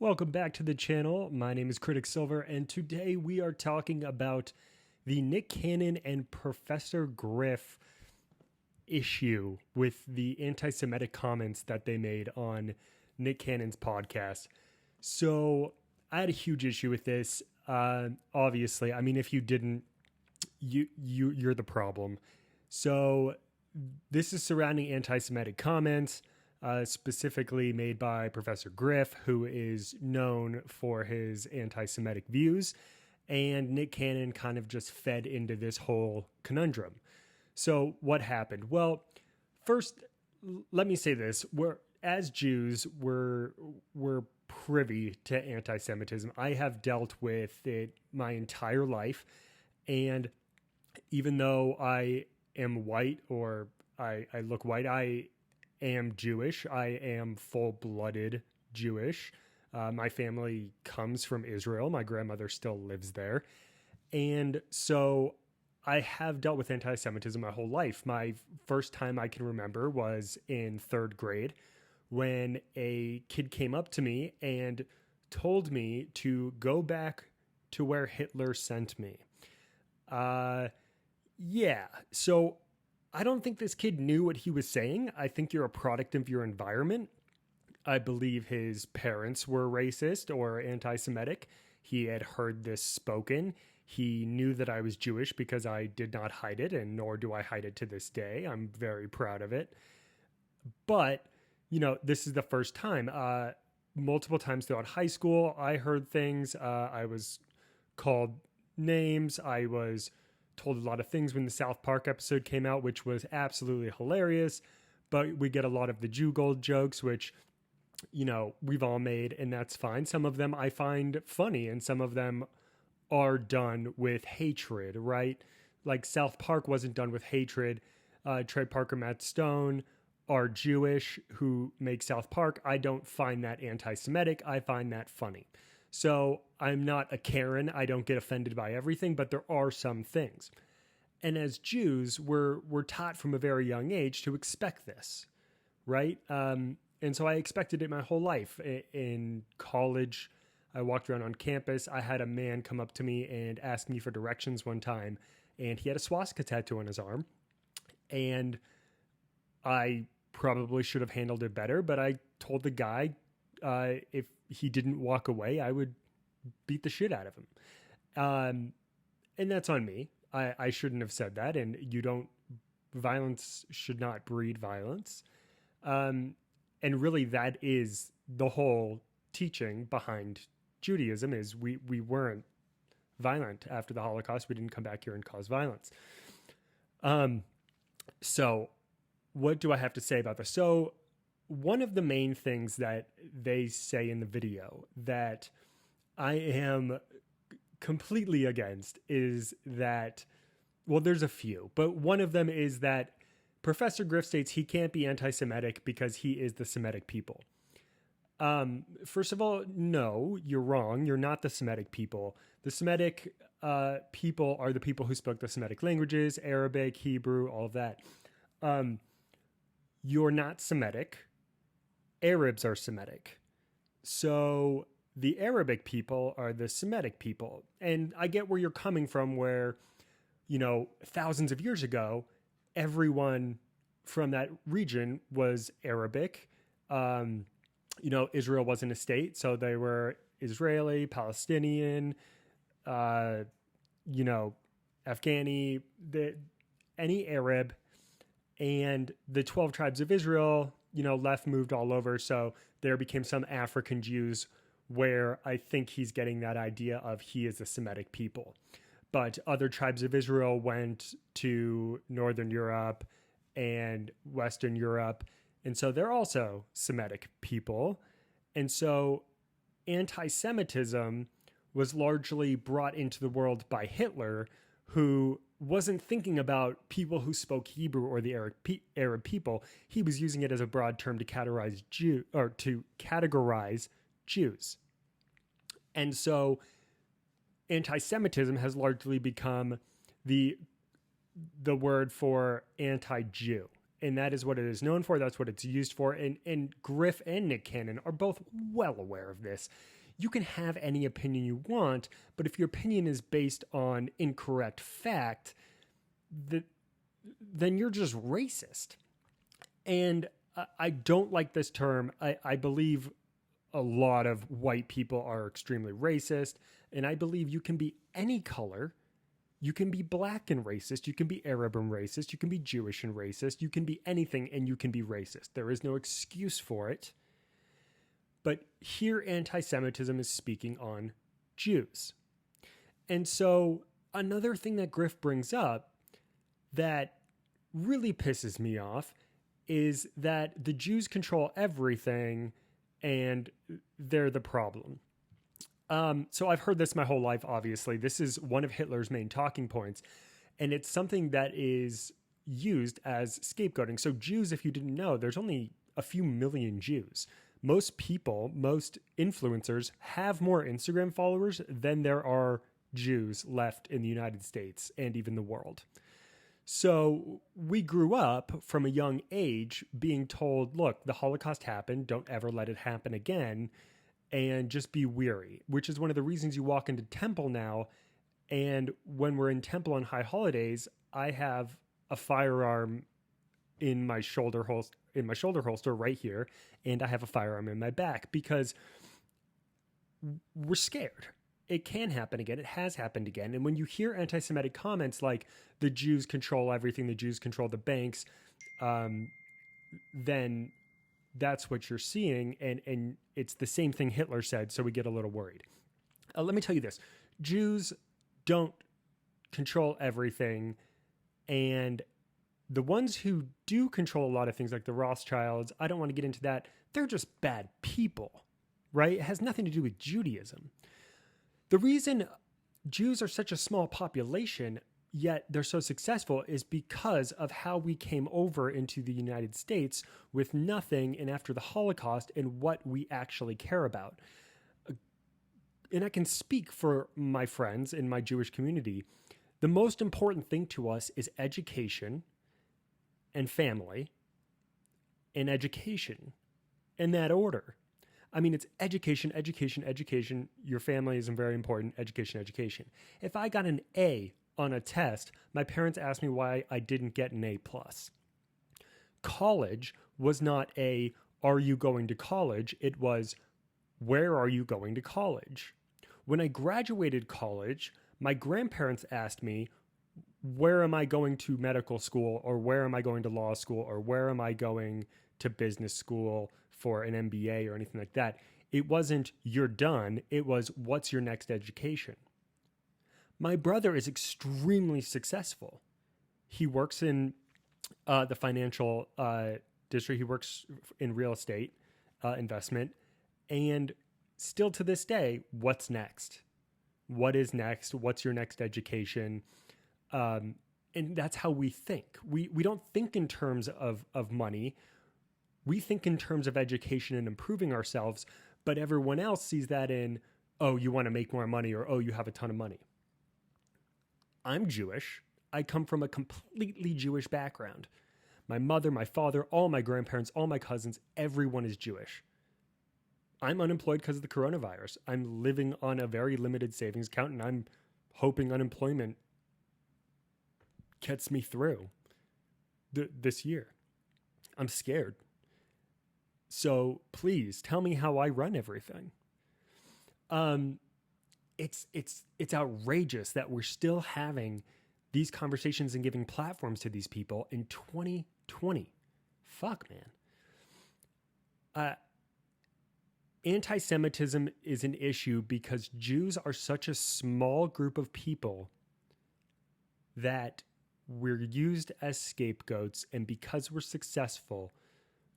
Welcome back to the channel. My name is Critic Silver, and today we are talking about the Nick Cannon and Professor Griff issue with the anti-Semitic comments that they made on Nick Cannon's podcast. So I had a huge issue with this. Obviously, I mean, if you didn't, you're the problem. So this is surrounding anti-Semitic comments. Specifically made by Professor Griff, who is known for his anti-Semitic views, and Nick Cannon kind of just fed into this whole conundrum. So what happened? Well, first, let me say this. As Jews, we're privy to anti-Semitism. I have dealt with it my entire life, and even though I am white or I look white, I am Jewish. I am full-blooded Jewish. My family comes from Israel. My grandmother still lives there. And so I have dealt with anti-Semitism my whole life. My first time I can remember was in third grade when a kid came up to me and told me to go back to where Hitler sent me. So I don't think this kid knew what he was saying. I think you're a product of your environment. I believe his parents were racist or anti-Semitic. He had heard this spoken. He knew that I was Jewish because I did not hide it, and nor do I hide it to this day. I'm very proud of it. But, this is the first time. Multiple times throughout high school, I heard things. I was called names. I was told a lot of things when the South Park episode came out, which was absolutely hilarious. But we get a lot of the Jew gold jokes, which, we've all made, and that's fine. Some of them I find funny, and some of them are done with hatred, right? Like South Park wasn't done with hatred. Trey Parker, Matt Stone are Jewish who make South Park. I don't find that anti-Semitic. I find that funny. So I'm not a Karen. I don't get offended by everything, but there are some things. And as Jews, we're taught from a very young age to expect this, right? And so I expected it my whole life. In college, I walked around on campus. I had a man come up to me and ask me for directions one time, and he had a swastika tattoo on his arm. And I probably should have handled it better, but I told the guy, if he didn't walk away, I would beat the shit out of him. And that's on me. I shouldn't have said that. And violence should not breed violence. And really that is the whole teaching behind Judaism is we weren't violent after the Holocaust. We didn't come back here and cause violence. So what do I have to say about this? So one of the main things that they say in the video that I am completely against is that, well, there's a few, but one of them is that Professor Griff states he can't be anti-Semitic because he is the Semitic people. First of all, no, you're wrong. You're not the Semitic people. The Semitic people are the people who spoke the Semitic languages, Arabic, Hebrew, all of that. You're not Semitic. Arabs are Semitic. So the Arabic people are the Semitic people. And I get where you're coming from where, thousands of years ago, everyone from that region was Arabic. Israel wasn't a state, so they were Israeli, Palestinian, Afghani, any Arab. And the 12 tribes of Israel, moved all over. So there became some African Jews where I think he's getting that idea of he is a Semitic people. But other tribes of Israel went to Northern Europe and Western Europe. And so they're also Semitic people. And so anti-Semitism was largely brought into the world by Hitler, who wasn't thinking about people who spoke Hebrew or the Arab people. He was using it as a broad term to categorize Jews. And so anti-Semitism has largely become the word for anti-Jew. and that is what it is known for. That's what it's used for. And Griff and Nick Cannon are both well aware of this. You can have any opinion you want, but if your opinion is based on incorrect fact, then you're just racist. And I don't like this term. I believe a lot of white people are extremely racist, and I believe you can be any color. You can be black and racist. You can be Arab and racist. You can be Jewish and racist. You can be anything and you can be racist. There is no excuse for it. But here, anti-Semitism is speaking on Jews. And so another thing that Griff brings up that really pisses me off is that the Jews control everything and they're the problem. So I've heard this my whole life, obviously. This is one of Hitler's main talking points, and it's something that is used as scapegoating. So Jews, if you didn't know, there's only a few million Jews. Most people, most influencers have more Instagram followers than there are Jews left in the United States and even the world. So we grew up from a young age being told, look, the Holocaust happened, don't ever let it happen again, and just be weary, which is one of the reasons you walk into temple now. And when we're in temple on high holidays, I have a firearm in my shoulder holster right here, and I have a firearm in my back because we're scared. It can happen again. It has happened again. And when you hear anti-Semitic comments like the Jews control everything, the Jews control the banks, then that's what you're seeing. And it's the same thing Hitler said, so we get a little worried. Let me tell you this. Jews don't control everything. And the ones who do control a lot of things, like the Rothschilds, I don't want to get into that. They're just bad people, right? It has nothing to do with Judaism. The reason Jews are such a small population, yet they're so successful, is because of how we came over into the United States with nothing and after the Holocaust and what we actually care about. And I can speak for my friends in my Jewish community. The most important thing to us is education and family and education in that order. I mean, it's education, education, education. Your family is very important. Education, education. If I got an A on a test, my parents asked me why I didn't get an A+. College was not a, are you going to college? It was, where are you going to college? When I graduated college, my grandparents asked me, where am I going to medical school, or where am I going to law school, or where am I going to business school for an MBA or anything like that? It wasn't, you're done. It was, what's your next education? My brother is extremely successful. He works in the financial district. He works in real estate investment. And still to this day, what's next? What is next? What's your next education? And that's how we think. We don't think in terms of money. We think in terms of education and improving ourselves, but everyone else sees that in, oh, you want to make more money, or, oh, you have a ton of money. I'm Jewish. I come from a completely Jewish background. My mother, my father, all my grandparents, all my cousins, everyone is Jewish. I'm unemployed because of the coronavirus. I'm living on a very limited savings account, and I'm hoping unemployment gets me through this year. I'm scared. So please tell me how I run everything. It's outrageous that we're still having these conversations and giving platforms to these people in 2020. Fuck, man. Anti-Semitism is an issue because Jews are such a small group of people that we're used as scapegoats, and because we're successful,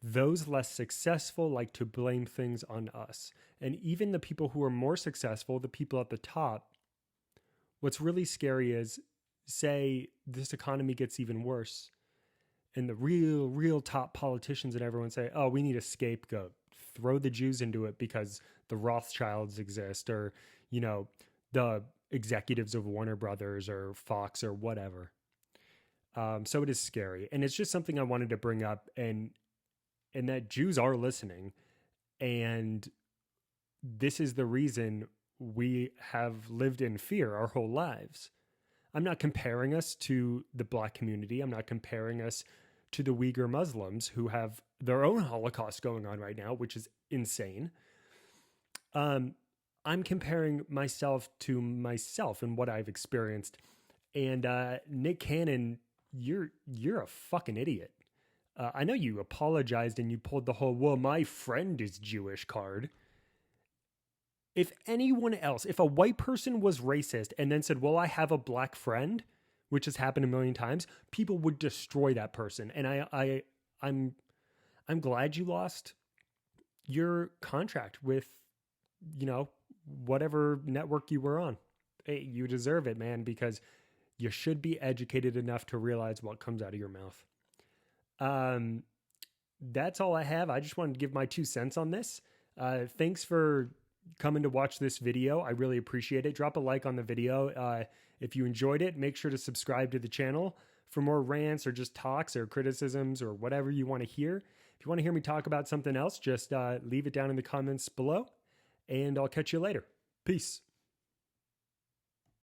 those less successful like to blame things on us. And even the people who are more successful, the people at the top, what's really scary is, say this economy gets even worse, and the real top politicians and everyone say, oh, we need a scapegoat. Throw the Jews into it because the Rothschilds exist, or, you know, the executives of Warner Brothers or Fox or whatever. So it is scary, and it's just something I wanted to bring up, and that Jews are listening, and this is the reason we have lived in fear our whole lives. I'm not comparing us to the black community. I'm not comparing us to the Uyghur Muslims who have their own Holocaust going on right now, which is insane. I'm comparing myself to myself and what I've experienced. And Nick Cannon, you're a fucking idiot. I know you apologized and you pulled the whole "well, my friend is Jewish" card. If anyone else, if a white person was racist and then said, "well, I have a black friend," which has happened a million times, people would destroy that person. And I'm glad you lost your contract with, whatever network you were on. Hey, you deserve it, man, because you should be educated enough to realize what comes out of your mouth. That's all I have. I just wanted to give my 2 cents on this. Thanks for coming to watch this video. I really appreciate it. Drop a like on the video. If you enjoyed it, make sure to subscribe to the channel for more rants or just talks or criticisms or whatever you want to hear. If you want to hear me talk about something else, just leave it down in the comments below, and I'll catch you later. Peace.